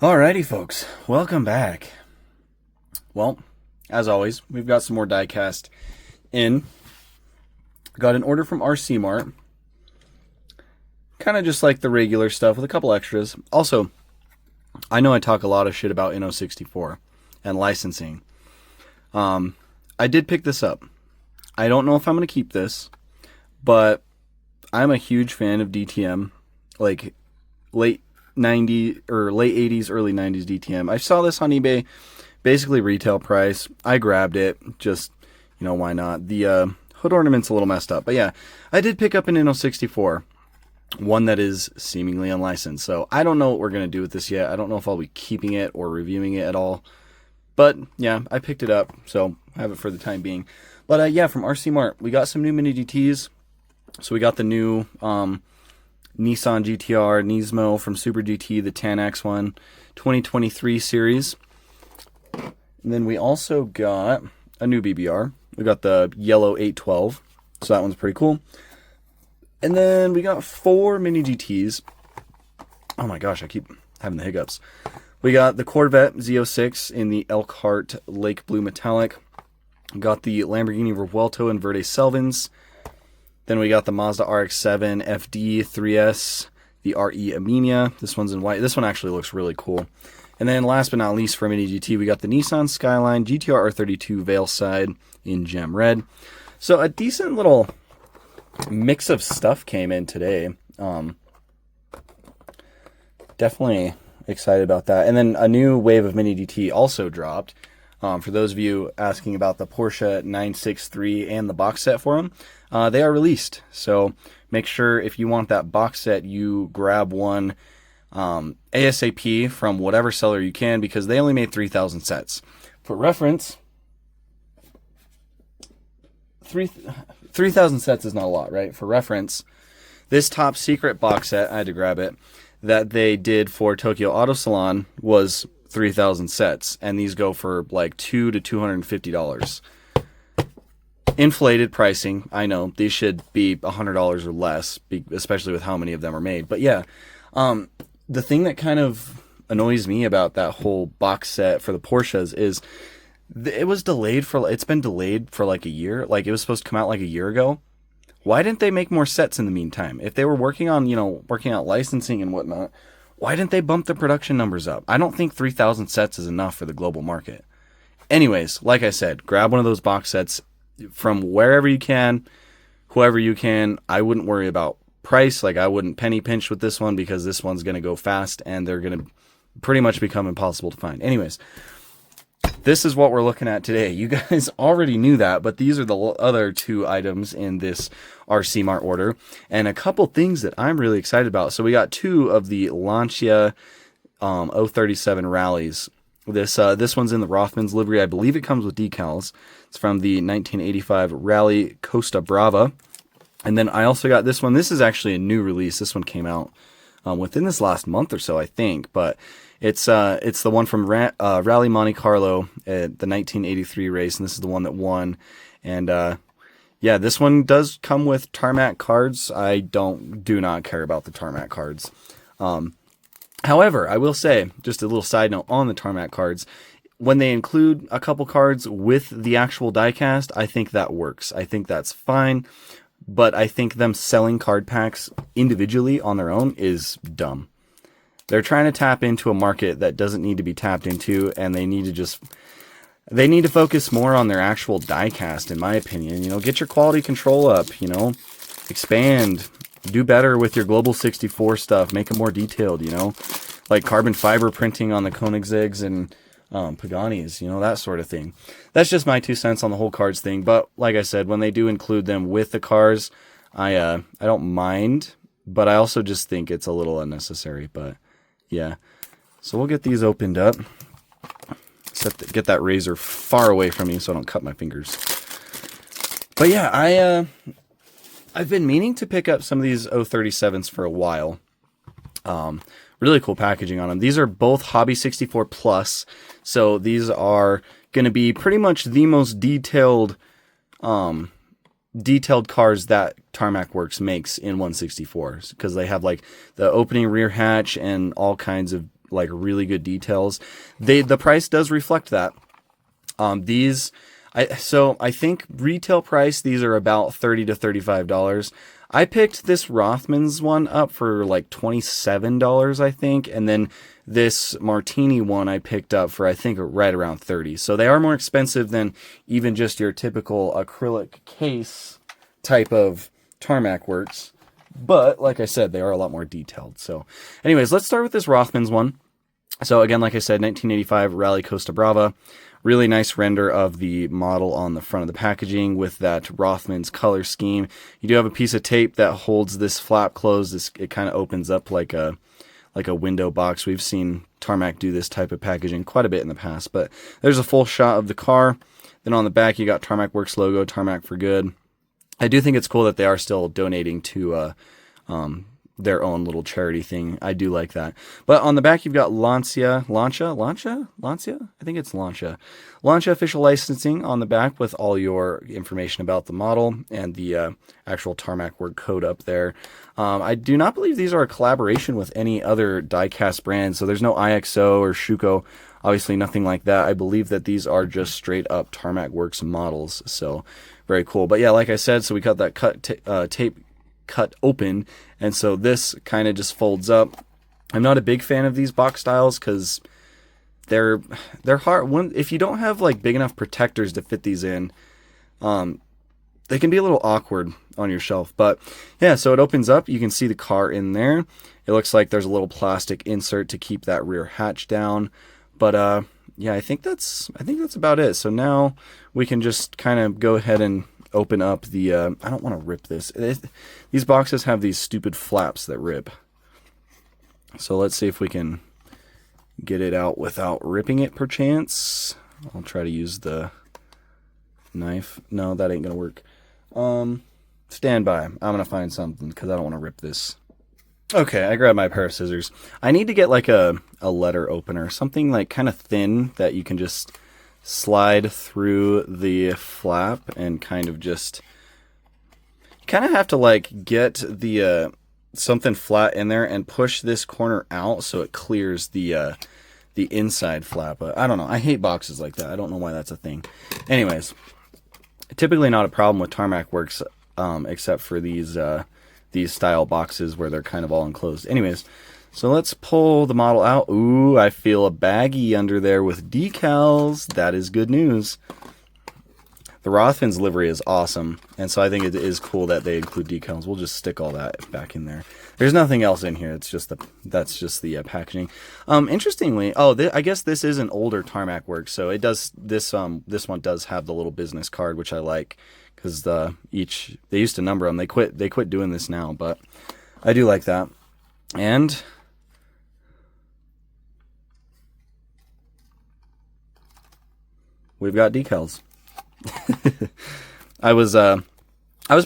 Alrighty, folks, welcome back. Well, as always, we've got some more diecast in. Got an order from RC Mart. Kind of just like the regular stuff with a couple extras. Also, I know I talk a lot of shit about N064 and licensing. I did pick this up. I don't know if I'm going to keep this, but I'm a huge fan of DTM, like late 90s or late 80s, early 90s DTM. I saw this on eBay, basically retail price. I grabbed it, just, why not? The hood ornament's a little messed up, but yeah, I did pick up an N064, one that is seemingly unlicensed. So I don't know what we're going to do with this yet. I don't know if I'll be keeping it or reviewing it at all. But yeah, I picked it up, so I have it for the time being. But yeah, from RC Mart, we got some new mini GTs. So we got the new Nissan GTR Nismo from Super GT, the 10X one, 2023 series. And then we also got a new BBR. We got the yellow 812, so that one's pretty cool. And then we got 4 mini GTs. Oh my gosh, I keep having the hiccups. We got the Corvette Z06 in the Elkhart Lake Blue Metallic. We got the Lamborghini Revuelto in Verde Selvins. Then we got the Mazda RX-7 FD 3S, the RE Amenia. This one's in white. This one actually looks really cool. And then last but not least for Mini GT, we got the Nissan Skyline GTR R32 Veilside in gem red. So a decent little mix of stuff came in today. Definitely excited about that. And then a new wave of Mini GT also dropped. For those of you asking about the Porsche 963 and the box set for them, they are released. So make sure if you want that box set, you grab one ASAP from whatever seller you can, because they only made 3,000 sets. For reference, 3,000 sets is not a lot, right? For reference, this top secret box set, I had to grab it, that they did for Tokyo Auto Salon was 3,000 sets, and these go for like $200 to $250. Inflated pricing, I know. These should be $100 or less, especially with how many of them are made. But yeah, the thing that kind of annoys me about that whole box set for the Porsches is it was delayed it's been delayed for like a year. Like, it was supposed to come out like a year ago. Why didn't they make more sets in the meantime? If they were working on, working out licensing and whatnot, why didn't they bump the production numbers up? I don't think 3,000 sets is enough for the global market. Anyways, like I said, grab one of those box sets from wherever you can, whoever you can. I wouldn't worry about price. Like, I wouldn't penny pinch with this one, because this one's going to go fast and they're going to pretty much become impossible to find. Anyways, this is what we're looking at today. You guys already knew that, but these are the other 2 items in this RC Mart order, and a couple things that I'm really excited about. So we got 2 of the Lancia 037 rallies. This one's in the Rothmans livery. I believe it comes with decals. It's from the 1985 Rally Costa Brava. And then I also got this one. This is actually a new release. This one came out within this last month or so, I think. But it's the one from Rally Monte Carlo at the 1983 race, and this is the one that won. And yeah, this one does come with Tarmac cards. I do not care about the Tarmac cards. However, I will say, just a little side note on the Tarmac cards, when they include a couple cards with the actual diecast, I think that works. I think that's fine, but I think them selling card packs individually on their own is dumb. They're trying to tap into a market that doesn't need to be tapped into, and they need to focus more on their actual diecast, in my opinion. Get your quality control up, expand, do better with your Global 64 stuff, make them more detailed, like carbon fiber printing on the Koenigseggs and Paganis, that sort of thing. That's just my 2 cents on the whole cards thing. But like I said, when they do include them with the cars, I don't mind, but I also just think it's a little unnecessary. But yeah, so we'll get these opened up. Get that razor far away from me so I don't cut my fingers. But yeah, I've been meaning to pick up some of these 037s for a while. Really cool packaging on them. These are both Hobby 64 Plus, so these are going to be pretty much the most detailed cars that Tarmac Works makes in 164s, because they have like the opening rear hatch and all kinds of like really good details. The price does reflect that. I think retail price, these are about $30 to $35. I picked this Rothmans one up for like $27, I think. And then this Martini one I picked up for, I think, right around $30. So they are more expensive than even just your typical acrylic case type of Tarmac works. But like I said, they are a lot more detailed. So anyways, let's start with this Rothmans one. So again, like I said, 1985 Rally Costa Brava. Really nice render of the model on the front of the packaging with that Rothmans color scheme. You do have a piece of tape that holds this flap closed. It kind of opens up like a window box. We've seen Tarmac do this type of packaging quite a bit in the past. But there's a full shot of the car. Then on the back, you got Tarmac Works logo, Tarmac for Good. I do think it's cool that they are still donating to their own little charity thing. I do like that. But on the back, you've got Lancia? I think it's Lancia. Lancia official licensing on the back with all your information about the model and the actual Tarmac word code up there. I do not believe these are a collaboration with any other diecast brand, so there's no IXO or Schuko. Obviously, nothing like that. I believe that these are just straight up Tarmac Works models, so very cool. But yeah, like I said, so we got that tape cut open, and so this kind of just folds up. I'm not a big fan of these box styles because they're hard. If you don't have like big enough protectors to fit these in, they can be a little awkward on your shelf. But yeah, so it opens up. You can see the car in there. It looks like there's a little plastic insert to keep that rear hatch down. But yeah, I think that's about it. So now we can just kind of go ahead and open up the, I don't want to rip this. These boxes have these stupid flaps that rip. So let's see if we can get it out without ripping it perchance. I'll try to use the knife. No, that ain't going to work. Stand by. I'm going to find something because I don't want to rip this. Okay, I grabbed my pair of scissors. I need to get like a letter opener, something like kind of thin that you can just slide through the flap and kind of just have to like get the something flat in there and push this corner out so it clears the inside flap. I don't know. I hate boxes like that. I don't know why that's a thing. Anyways, typically not a problem with Tarmac Works, except for these style boxes where they're kind of all enclosed. Anyways, so let's pull the model out. Ooh, I feel a baggie under there with decals. That is good news. The Rothmans livery is awesome, and so I think it is cool that they include decals. We'll just stick all that back in there. There's nothing else in here. It's just that's just the packaging. Interestingly, I guess this is an older Tarmac Works, so it does this one does have the little business card, which I like because they used to number them. They quit doing this now, but I do like that. And we've got decals. I was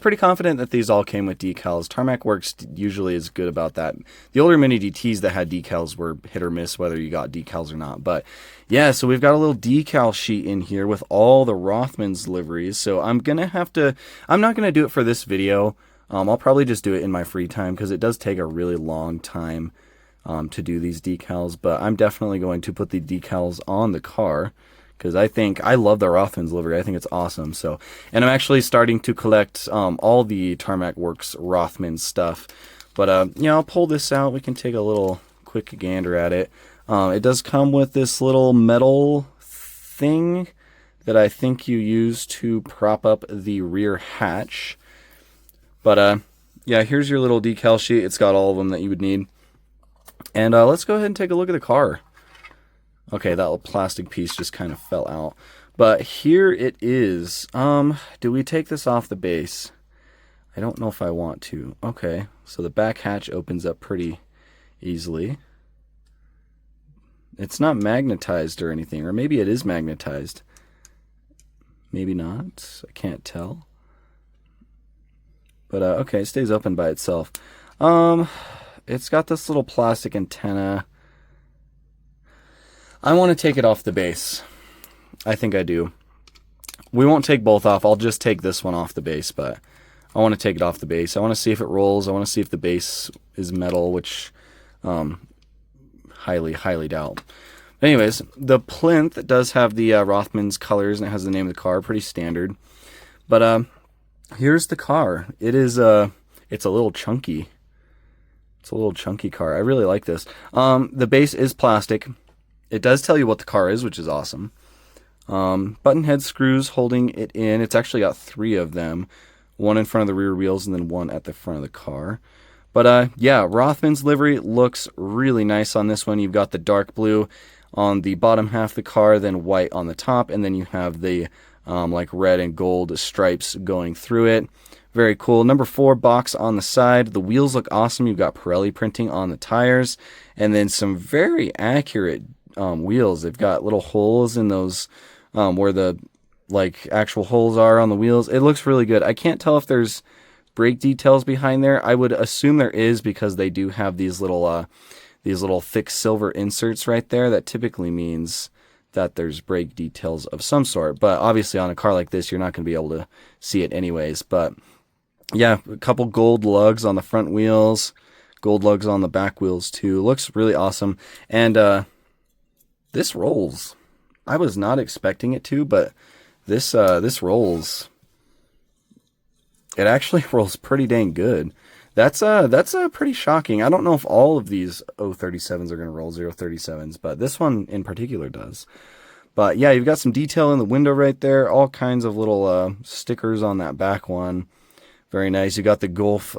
pretty confident that these all came with decals. Tarmac Works usually is good about that. The older Mini DTs that had decals were hit or miss whether you got decals or not. But yeah, so we've got a little decal sheet in here with all the Rothmans liveries. So I'm not gonna do it for this video. I'll probably just do it in my free time because it does take a really long time to do these decals. But I'm definitely going to put the decals on the car because I love the Rothmans livery. I think it's awesome. So, and I'm actually starting to collect all the Tarmac Works Rothmans stuff. But I'll pull this out. We can take a little quick gander at it. It does come with this little metal thing that I think you use to prop up the rear hatch. But yeah, here's your little decal sheet. It's got all of them that you would need. And let's go ahead and take a look at the car. Okay, that little plastic piece just kind of fell out. But here it is. Do we take this off the base? I don't know if I want to. Okay, so the back hatch opens up pretty easily. It's not magnetized or anything, or maybe it is magnetized. Maybe not. I can't tell. But okay, it stays open by itself. It's got this little plastic antenna. I want to take it off the base. I think I do. We won't take both off. I'll just take this one off the base, but I want to take it off the base. I want to see if it rolls. I want to see if the base is metal, which highly doubt. Anyways, the plinth does have the Rothmans colors, and it has the name of the car. Pretty standard. But here's the car. It is it's a little chunky. It's a little chunky car. I really like this. The base is plastic. It does tell you what the car is, which is awesome. Button head screws holding it in. It's actually got 3 of them. 1 in front of the rear wheels and then 1 at the front of the car. But yeah, Rothmans livery looks really nice on this one. You've got the dark blue on the bottom half of the car, then white on the top, and then you have the like red and gold stripes going through it. Very cool. Number 4 box on the side. The wheels look awesome. You've got Pirelli printing on the tires, and then some very accurate wheels. They've got little holes in those where the like actual holes are on the wheels. It looks really good. I can't tell if there's brake details behind there. I would assume there is, because they do have these little thick silver inserts right there. That typically means that there's brake details of some sort. But obviously on a car like this, you're not going to be able to see it anyways. But yeah, a couple gold lugs on the front wheels, gold lugs on the back wheels too. Looks really awesome. And this rolls. I was not expecting it to, but this rolls. It actually rolls pretty dang good. That's pretty shocking. I don't know if all of these 037s are going to roll 037s, but this one in particular does. But yeah, you've got some detail in the window right there. All kinds of little stickers on that back one. Very nice. You got the Golf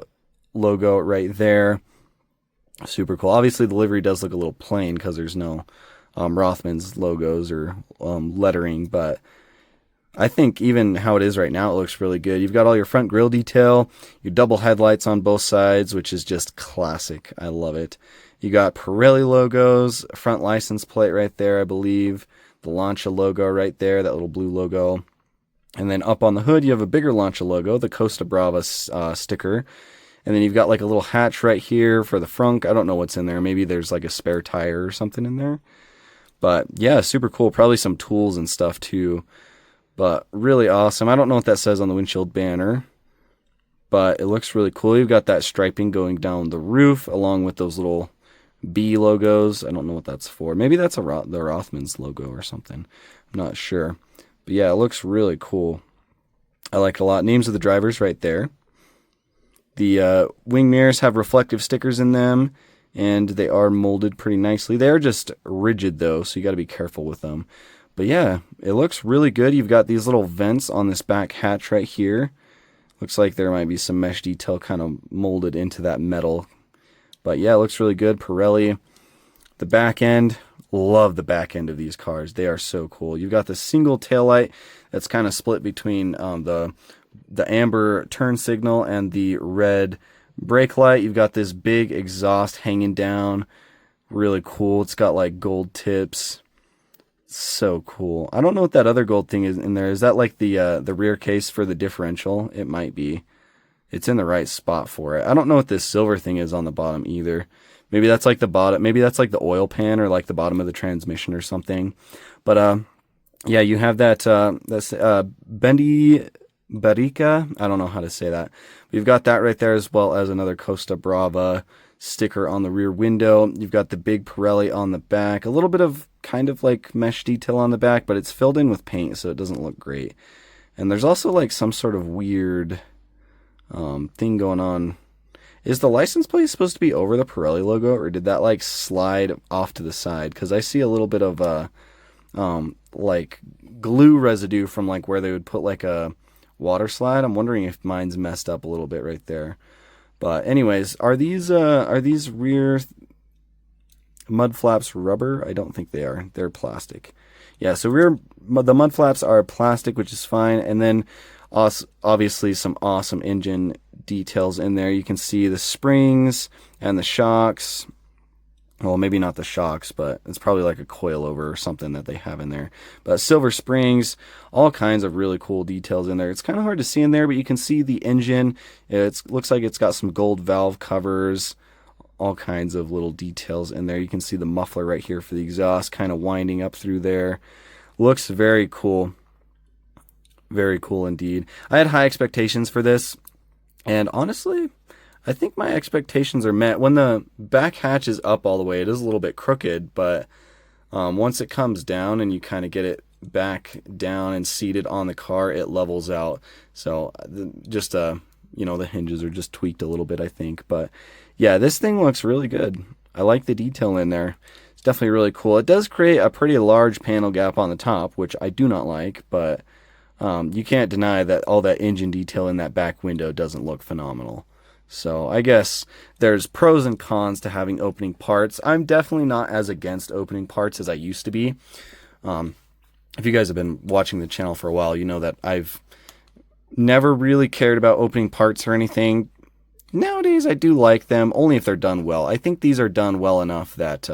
logo right there. Super cool. Obviously, the livery does look a little plain because there's no Rothmans logos or lettering, but I think even how it is right now, it looks really good. You've got all your front grille detail, your double headlights on both sides, which is just classic. I love it. You got Pirelli logos, front license plate right there, I believe. The Lancia logo right there, that little blue logo. And then up on the hood, you have a bigger Lancia logo, the Costa Brava sticker. And then you've got like a little hatch right here for the frunk. I don't know what's in there. Maybe there's like a spare tire or something in there. But yeah, super cool. Probably some tools and stuff too. But really awesome. I don't know what that says on the windshield banner, but it looks really cool. You've got that striping going down the roof along with those little B logos. I don't know what that's for. Maybe that's the Rothmans logo or something. I'm not sure. But yeah, it looks really cool. I like it a lot. Names of the drivers right there. The wing mirrors have reflective stickers in them, and they are molded pretty nicely. They are just rigid though, so you got to be careful with them. But yeah, it looks really good. You've got these little vents on this back hatch right here. Looks like there might be some mesh detail kind of molded into that metal. But yeah, it looks really good. Pirelli. The back end. Love the back end of these cars. They are so cool. You've got the single taillight that's kind of split between the amber turn signal and the red brake light. You've got this big exhaust hanging down. Really cool. It's got like gold tips. So cool. I don't know what that other gold thing is in there. Is that like the rear case for the differential? It might be. It's in the right spot for it. I don't know what this silver thing is on the bottom either. Maybe that's like the bottom. Maybe that's like the oil pan or like the bottom of the transmission or something. But yeah, you have that that's Bendy Barica. I don't know how to say that. We've got that right there, as well as another Costa Brava sticker on the rear window. You've got the big Pirelli on the back. A little bit of kind of like mesh detail on the back, but it's filled in with paint, so it doesn't look great. And there's also like some sort of weird thing going on. Is the license plate supposed to be over the Pirelli logo, or did that like slide off to the side? Because I see a little bit of like glue residue from like where they would put like a water slide. I'm wondering if mine's messed up a little bit right there. But anyways, are these rear mud flaps rubber? I don't think they are. They're plastic. Yeah, so the mud flaps are plastic, which is fine. And then obviously some awesome engine details in there. You can see the springs and the shocks. Well, maybe not the shocks, but it's probably like a coilover or something that they have in there. But silver springs, all kinds of really cool details in there. It's kind of hard to see in there, but you can see the engine. It looks like it's got some gold valve covers, all kinds of little details in there. You can see the muffler right here for the exhaust kind of winding up through there. Looks very cool. Very cool indeed. I had high expectations for this, and honestly, I think my expectations are met. When the back hatch is up all the way, it is a little bit crooked, but once it comes down and you kind of get it back down and seated on the car, it levels out. So just you know, the hinges are just tweaked a little bit, I think. But yeah, this thing looks really good. I like the detail in there. It's definitely really cool. It does create a pretty large panel gap on the top, which I do not like, but you can't deny that all that engine detail in that back window doesn't look phenomenal. So I guess there's pros and cons to having opening parts. I'm definitely not as against opening parts as I used to be. If you guys have been watching the channel for a while, you know that I've never really cared about opening parts or anything. Nowadays, I do like them, only if they're done well. I think these are done well enough that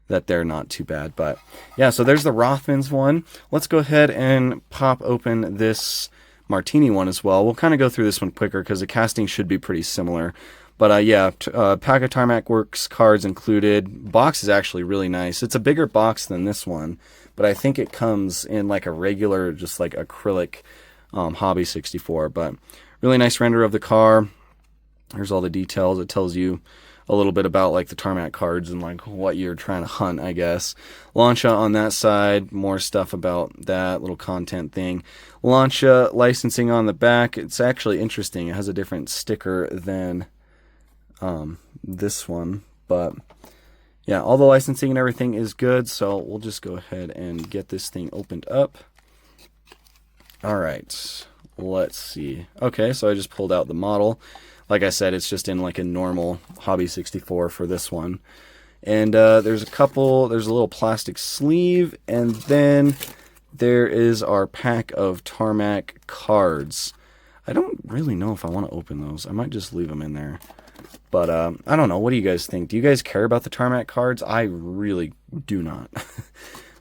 that they're not too bad. But yeah, so there's the Rothmans one. Let's go ahead and pop open this Martini one as well. We'll kind of go through this one quicker because the casting should be pretty similar. But yeah, pack of Tarmac Works cards included. Box is actually really nice. It's a bigger box than this one, but I think it comes in like a regular, just like acrylic Hobby 64. But really nice render of the car. There's all the details. It tells you a little bit about like the Tarmac cards and like what you're trying to hunt, I guess. Lancia on that side, more stuff about that little content thing. Lancia licensing on the back. It's actually interesting. It has a different sticker than this one, but yeah, all the licensing and everything is good. So we'll just go ahead and get this thing opened up. All right, let's see. Okay, so I just pulled out the model. Like I said, it's just in like a normal Hobby 64 for this one. And there's a little plastic sleeve, and then there is our pack of Tarmac cards. I don't really know if I want to open those. I might just leave them in there. But I don't know. What do you guys think? Do you guys care about the Tarmac cards? I really do not.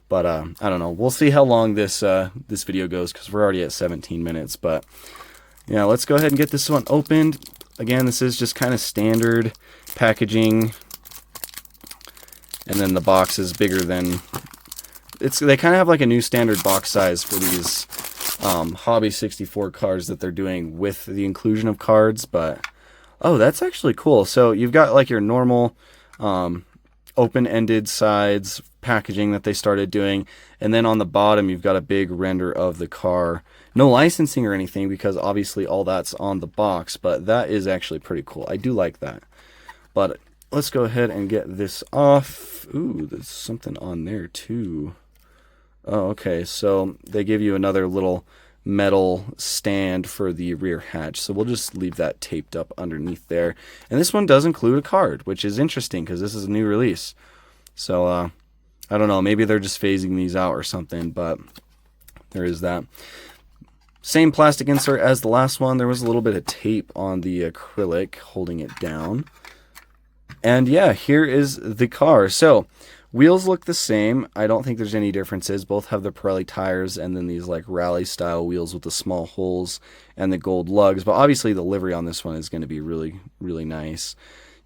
But I don't know. We'll see how long this this video goes, because we're already at 17 minutes. But yeah, let's go ahead and get this one opened. Again, this is just kind of standard packaging, and then the box is bigger than they kind of have like a new standard box size for these Hobby 64 cards that they're doing with the inclusion of cards. But oh, that's actually cool. So you've got like your normal open-ended sides packaging that they started doing, and then on the bottom you've got a big render of the car. No licensing or anything, because obviously all that's on the box, but that is actually pretty cool. I do like that. But let's go ahead and get this off. Ooh, there's something on there too. Oh, okay, so they give you another little metal stand for the rear hatch, so we'll just leave that taped up underneath there. And this one does include a card, which is interesting because this is a new release. So I don't know, maybe they're just phasing these out or something, but there is that. Same plastic insert as the last one. There was a little bit of tape on the acrylic holding it down. And yeah, here is the car. So wheels look the same. I don't think there's any differences. Both have the Pirelli tires and then these like rally style wheels with the small holes and the gold lugs. But obviously the livery on this one is going to be really, really nice.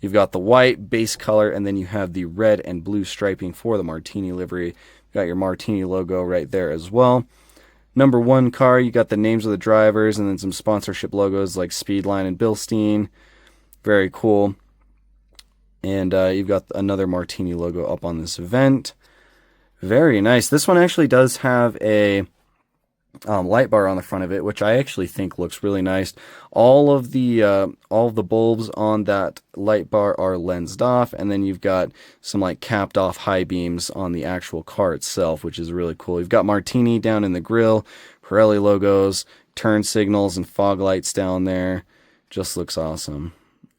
You've got the white base color, and then you have the red and blue striping for the Martini livery. You've got your Martini logo right there as well. Number one car, you got the names of the drivers and then some sponsorship logos like Speedline and Bilstein. Very cool. And you've got another Martini logo up on this event. Very nice. This one actually does have a light bar on the front of it, which I actually think looks really nice. All of the bulbs on that light bar are lensed off, and then you've got some like capped off high beams on the actual car itself, which is really cool. You've got Martini down in the grill, Pirelli logos, turn signals, and fog lights down there. Just looks awesome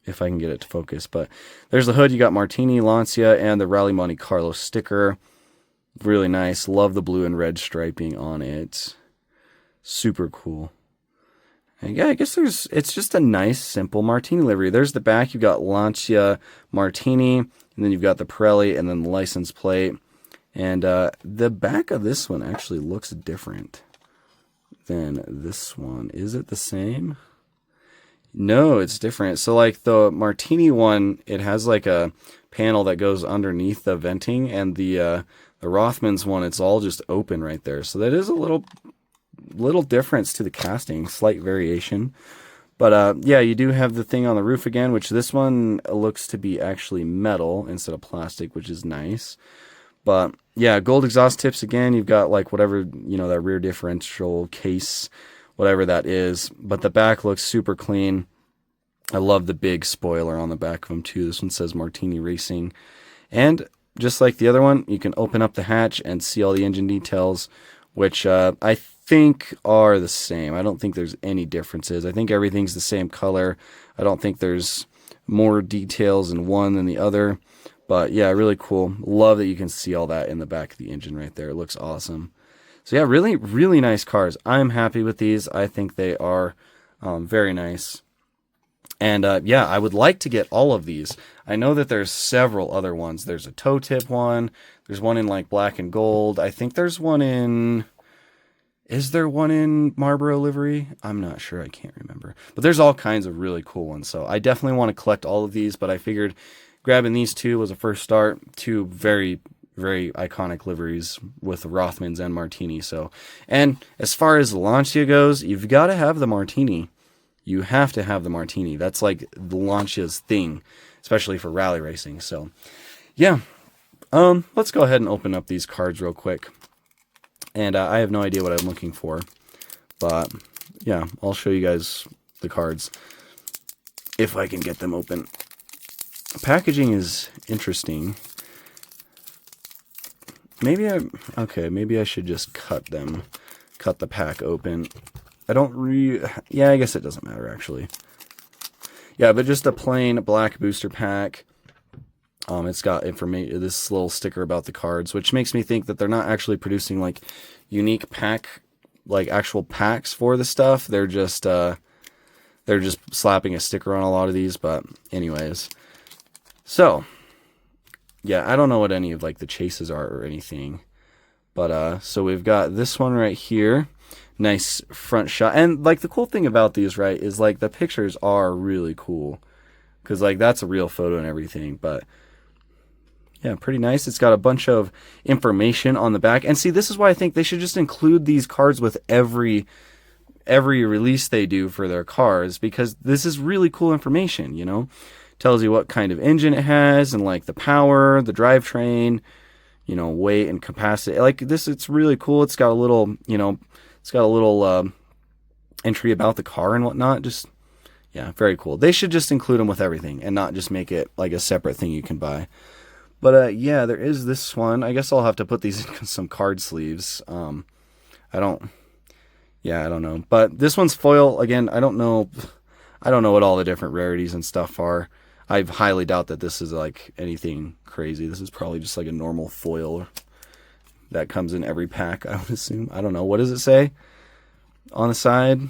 if I can get it to focus. But there's the hood. You got Martini, Lancia, and the Rally Monte Carlo sticker. Really nice. Love the blue and red striping on it. Super cool. And yeah, I guess it's just a nice, simple Martini livery. There's the back. You've got Lancia Martini, and then you've got the Pirelli, and then the license plate. And the back of this one actually looks different than this one. Is it the same? No, it's different. So like the Martini one, it has like a panel that goes underneath the venting, and the Rothmans one, it's all just open right there. So that is a little difference to the casting, slight variation. But yeah, you do have the thing on the roof again, which this one looks to be actually metal instead of plastic, which is nice. But yeah, gold exhaust tips again. You've got like whatever, that rear differential case, whatever that is. But the back looks super clean. I love the big spoiler on the back of them too. This one says Martini Racing. And just like the other one, you can open up the hatch and see all the engine details, which I think are the same. I don't think there's any differences. I think everything's the same color. I don't think there's more details in one than the other. But yeah, really cool. Love that you can see all that in the back of the engine right there. It looks awesome. So yeah, really, really nice cars. I'm happy with these. I think they are very nice. And yeah, I would like to get all of these. I know that there's several other ones. There's a toe tip one. There's one in like black and gold. I think there's one in... Is there one in Marlboro livery? I'm not sure. I can't remember. But there's all kinds of really cool ones. So I definitely want to collect all of these. But I figured grabbing these two was a first start. Two very, very iconic liveries with Rothmans and Martini. So, and as far as the Lancia goes, you've got to have the Martini. You have to have the Martini. That's like the Lancia's thing, especially for rally racing. So, yeah. Let's go ahead and open up these cards real quick. And I have no idea what I'm looking for. But, yeah, I'll show you guys the cards if I can get them open. Packaging is interesting. Maybe I should just cut the pack open. Yeah, I guess it doesn't matter, actually. Yeah, but just a plain black booster pack. It's got information, this little sticker about the cards, which makes me think that they're not actually producing, like, unique pack, like, actual packs for the stuff. They're just slapping a sticker on a lot of these, but anyways. So, yeah, I don't know what any of, like, the chases are or anything. But, so we've got this one right here. Nice front shot. And like the cool thing about these, right, is like the pictures are really cool, because like that's a real photo and everything. But yeah, pretty nice. It's got a bunch of information on the back. And see, this is why I think they should just include these cards with every release they do for their cars, because this is really cool information. Tells you what kind of engine it has and like the power, the drivetrain, weight and capacity. Like this, it's really cool. It's got a little, entry about the car and whatnot. Just, yeah, very cool. They should just include them with everything and not just make it like a separate thing you can buy. But yeah, there is this one. I guess I'll have to put these in some card sleeves. I don't know. But this one's foil. Again, I don't know what all the different rarities and stuff are. I highly doubt that this is like anything crazy. This is probably just like a normal foil that comes in every pack, I would assume. I don't know. What does it say on the side?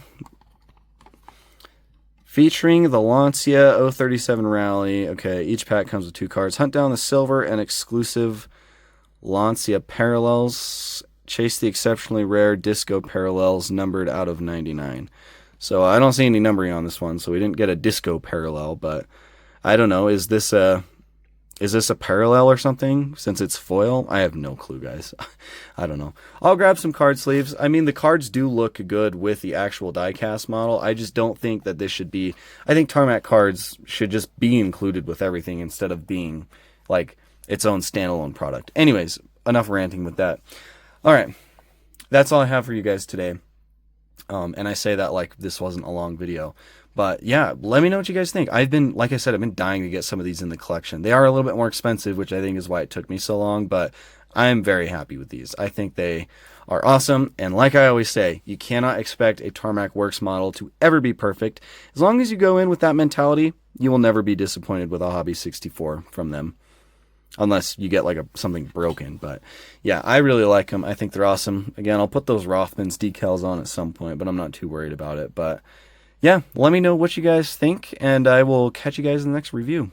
Featuring the Lancia 037 Rally. Okay, each pack comes with 2 cards. Hunt down the silver and exclusive Lancia parallels. Chase the exceptionally rare Disco parallels numbered out of 99. So I don't see any numbering on this one, so we didn't get a Disco parallel, but I don't know. Is this a parallel or something since it's foil? I have no clue, guys. I don't know. I'll grab some card sleeves. I mean, the cards do look good with the actual diecast model. I just don't think that this should be... I think Tarmac cards should just be included with everything instead of being like its own standalone product. Anyways, enough ranting with that. All right. That's all I have for you guys today. And I say that like this wasn't a long video. But yeah, let me know what you guys think. Like I said, I've been dying to get some of these in the collection. They are a little bit more expensive, which I think is why it took me so long, but I'm very happy with these. I think they are awesome. And like I always say, you cannot expect a Tarmac Works model to ever be perfect. As long as you go in with that mentality, you will never be disappointed with a Hobby 64 from them. Unless you get like something broken. But yeah, I really like them. I think they're awesome. Again, I'll put those Rothmans decals on at some point, but I'm not too worried about it. But yeah, let me know what you guys think, and I will catch you guys in the next review.